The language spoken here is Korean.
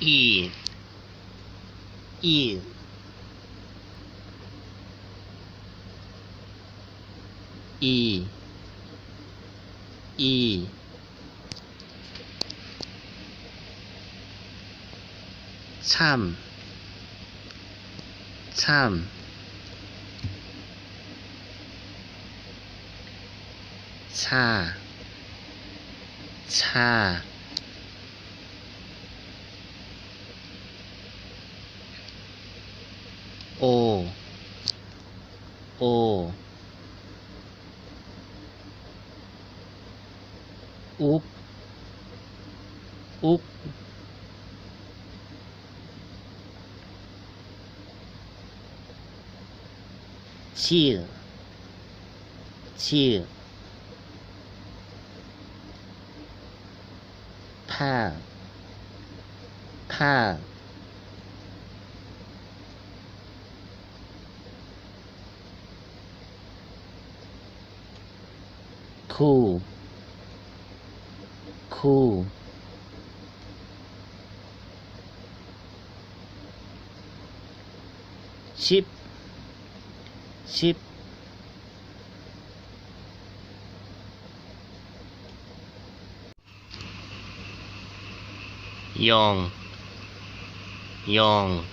이, 이, 이, 이, 참, 참, 차, 차, 오, 오, 욱, 욱, 치읓, 치읓, 파, 파, 구, 구, 십, 십, 영, 영,